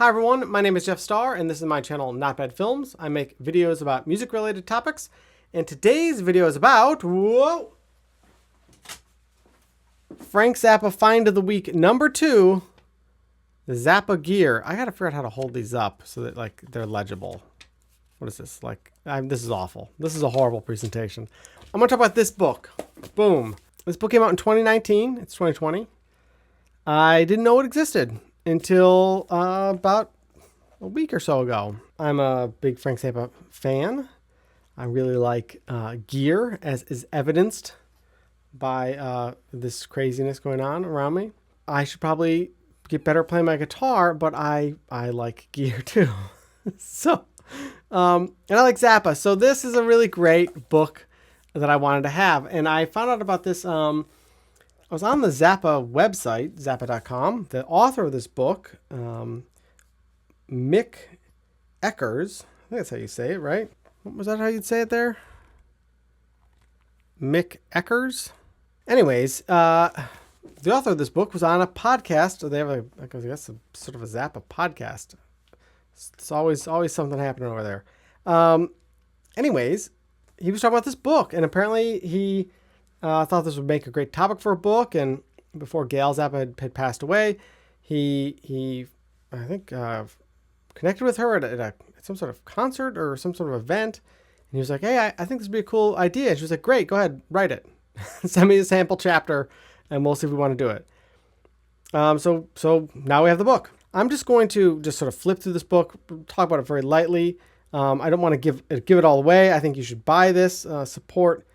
Hi everyone, my name is Jeff Starr and this is my channel Not Bad Films. I make videos about music related topics and today's video is about Frank Zappa Find of the Week number 2, the Zappa gear. I gotta figure out how to hold these up so that like they're legible. What is this? This is awful. This is a horrible presentation. I'm gonna talk about this book. Boom. This book came out in 2019. It's 2020. I didn't know it existed until about a week or so ago. I'm a big Frank Zappa fan. I really like gear, as is evidenced by this craziness going on around me. I should probably get better at playing my guitar, but I like gear too. So, and I like Zappa. So this is a really great book that I wanted to have. And I found out about this, I was on the Zappa website, zappa.com. The author of this book, Mick Eckers, I think that's how you say it, right? Was that how you'd say it there? Mick Eckers? Anyways, the author of this book was on a podcast. They have I guess sort of a Zappa podcast. It's always something happening over there. Anyways, he was talking about this book, and apparently he thought this would make a great topic for a book. And before Gail Zappa had passed away, he I think connected with her at some sort of concert or some sort of event, and he was like, "Hey, I think this would be a cool idea." And she was like, "Great, go ahead, write it. Send me a sample chapter, and we'll see if we want to do it." So now we have the book. I'm just going to just sort of flip through this book, talk about it very lightly. I don't want to give it all away. I think you should buy this, support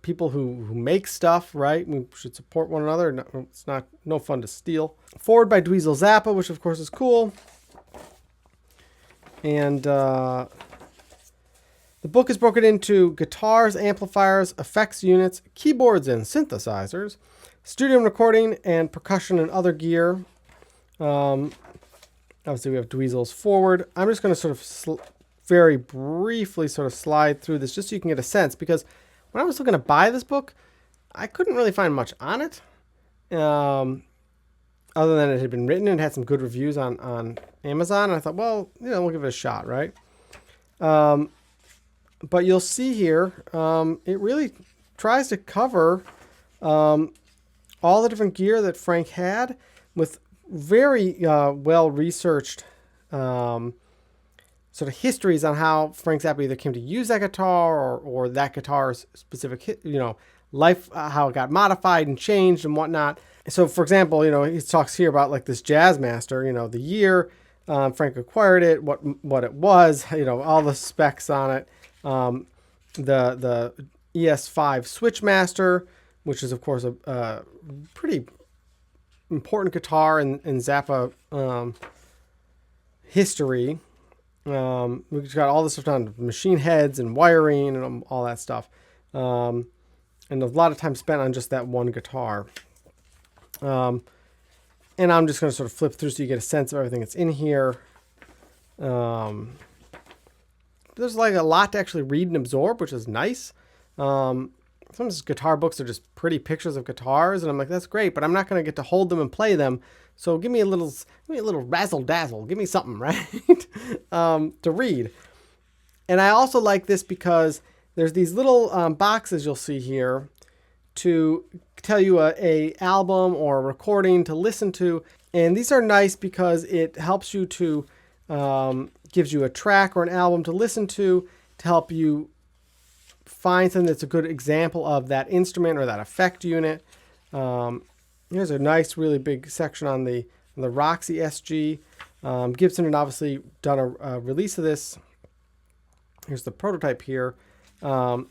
people who make stuff, right? We should support one another. It's no fun to steal. Forward by Dweezil Zappa, which of course is cool. And the book is broken into guitars, amplifiers, effects units, keyboards and synthesizers, studio recording, and percussion and other gear. Obviously, we have Dweezil's forward. I'm just going to sort of very briefly sort of slide through this just so you can get a sense, because when I was looking to buy this book, I couldn't really find much on it, other than it had been written and had some good reviews on Amazon. And I thought, well, we'll give it a shot, right? But you'll see here, it really tries to cover all the different gear that Frank had with very well-researched sort of histories on how Frank Zappa either came to use that guitar or that guitar's specific, life, how it got modified and changed and whatnot. So, for example, he talks here about like this Jazzmaster, the year Frank acquired it, what it was, all the specs on it. The ES5 Switchmaster, which is of course a pretty important guitar in Zappa history. We've got all this stuff on machine heads and wiring and all that stuff. And a lot of time spent on just that one guitar. And I'm just going to sort of flip through so you get a sense of everything that's in here. There's like a lot to actually read and absorb, which is nice. Some of these guitar books are just pretty pictures of guitars, and I'm like, that's great, but I'm not going to get to hold them and play them. So give me a little razzle dazzle. Give me something, right? To read. And I also like this because there's these little boxes you'll see here to tell you a album or a recording to listen to. And these are nice because it helps you to, gives you a track or an album to listen to help you find something that's a good example of that instrument or that effect unit. Here's a nice, really big section on the Roxy SG. Gibson had obviously done a release of this. Here's the prototype here. A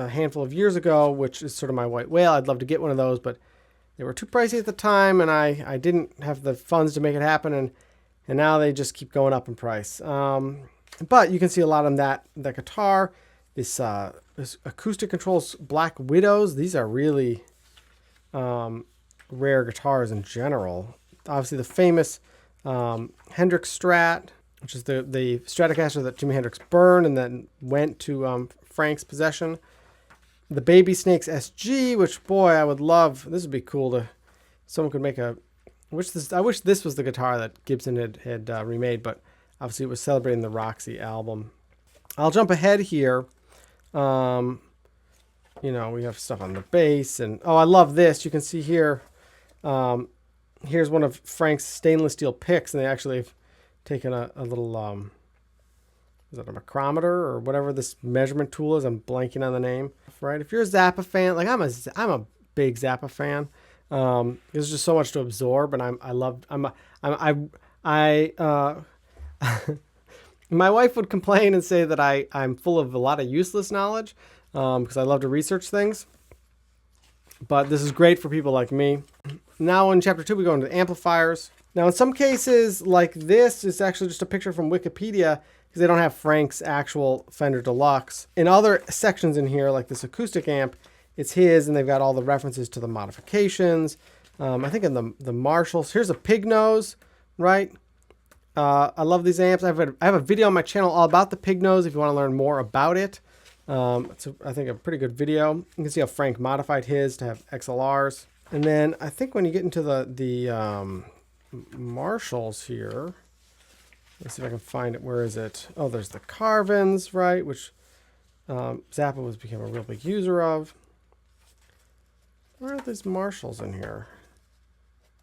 handful of years ago, which is sort of my white whale. I'd love to get one of those, but they were too pricey at the time, and I didn't have the funds to make it happen, and now they just keep going up in price. But you can see a lot on that guitar. This acoustic controls Black Widows. These are really rare guitars in general. Obviously, the famous Hendrix Strat, which is the Stratocaster that Jimi Hendrix burned and then went to Frank's possession. The Baby Snakes SG, which, boy, I would love. This would be cool to. Someone could make a I wish this was the guitar that Gibson had remade, but obviously it was celebrating the Roxy album. I'll jump ahead here. You know, we have stuff on the bass, and oh, I love this. You can see here. Here's one of Frank's stainless steel picks, and they actually have taken a little is that a micrometer or whatever this measurement tool is? I'm blanking on the name. Right? If you're a Zappa fan, like I'm a big Zappa fan. There's just so much to absorb, and my wife would complain and say that I'm full of a lot of useless knowledge because I love to research things. But this is great for people like me. Now in chapter 2, we go into amplifiers. Now in some cases like this, it's actually just a picture from Wikipedia because they don't have Frank's actual Fender Deluxe. In other sections in here, like this acoustic amp, it's his, and they've got all the references to the modifications. I think in the Marshalls, here's a pig nose, right? I love these amps. I have a video on my channel all about the pig nose if you want to learn more about it. It's, I think, a pretty good video. You can see how Frank modified his to have XLRs. And then I think when you get into the Marshalls here, let's see if I can find it. Where is it? Oh, there's the Carvins, right? Which Zappa became a real big user of. Where are these Marshalls in here?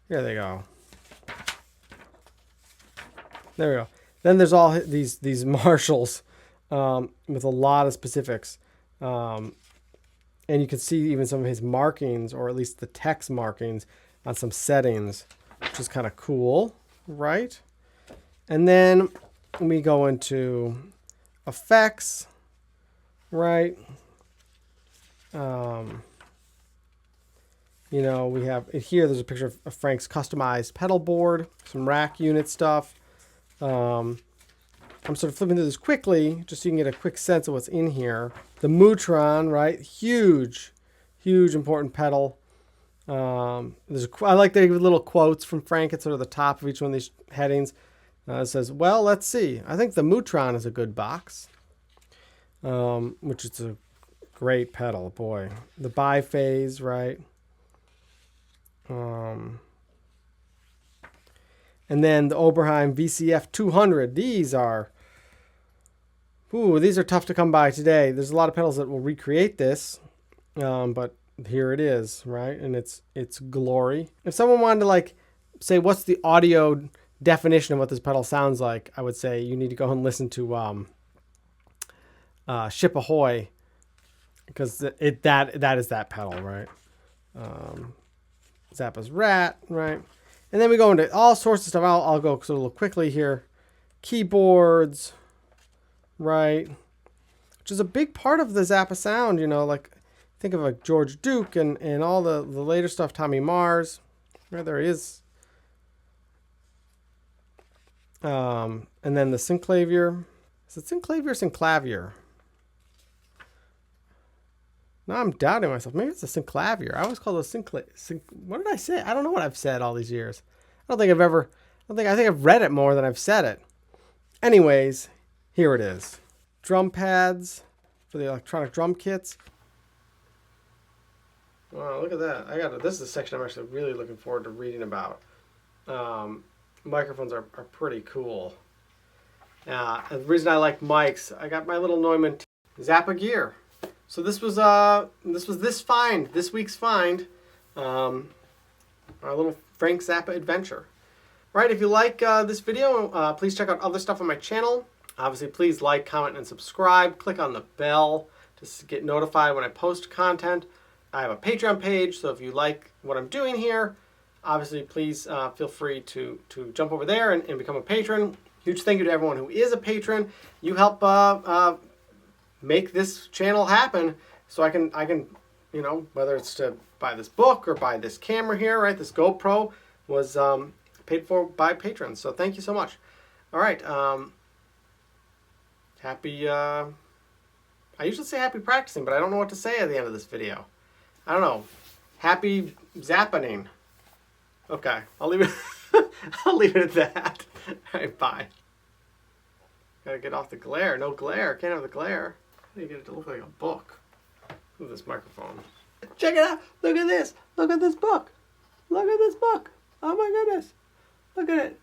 Here they go. There we go. Then there's all these Marshalls with a lot of specifics. And you can see even some of his markings, or at least the text markings on some settings, which is kind of cool, right? And then we go into effects, right? You know, we have here, there's a picture of Frank's customized pedal board, some rack unit stuff. I'm sort of flipping through this quickly, just so you can get a quick sense of what's in here. The Mutron, right? Huge, important pedal. I like the little quotes from Frank at sort of the top of each one of these headings. It says, well, let's see. I think the Mutron is a good box, which is a great pedal, boy. The biphase, right? And then the Oberheim VCF 200. These are tough to come by today. There's a lot of pedals that will recreate this, but here it is, right? And it's glory. If someone wanted to like say what's the audio definition of what this pedal sounds like, I would say you need to go and listen to Ship Ahoy, because that is that pedal, right? Zappa's Rat, right? And then we go into all sorts of stuff. I'll go sort of a little quickly here. Keyboards, right? Which is a big part of the Zappa sound, you know, like think of like George Duke and all the later stuff, Tommy Mars. Right, there he is. And then the synclavier. Is it synclavier or synclavier? Now I'm doubting myself. Maybe it's a synclavier. I always call it a what did I say? I don't know what I've said all these years. I think I've read it more than I've said it. Anyways, here it is. Drum pads for the electronic drum kits. Wow, look at that. This is a section I'm actually really looking forward to reading about. Microphones are pretty cool. The reason I like mics, I got my little Neumann Zappa gear. So this was this week's find, our little Frank Zappa adventure. Right, if you like this video, please check out other stuff on my channel. Obviously, please like, comment, and subscribe. Click on the bell to get notified when I post content. I have a Patreon page, so if you like what I'm doing here, obviously, please feel free to jump over there and become a patron. Huge thank you to everyone who is a patron. You help make this channel happen, so I can you know, whether it's to buy this book or buy this camera here, right? This GoPro was paid for by patrons, so thank you so much. All right, happy. I usually say happy practicing, but I don't know what to say at the end of this video. I don't know. Happy zappening. Okay, I'll leave it. I'll leave it at that. All right, bye. Gotta get off the glare. No glare. Can't have the glare. How do you get it to look like a book? Look at this microphone. Check it out. Look at this. Look at this book. Look at this book. Oh my goodness. Look at it.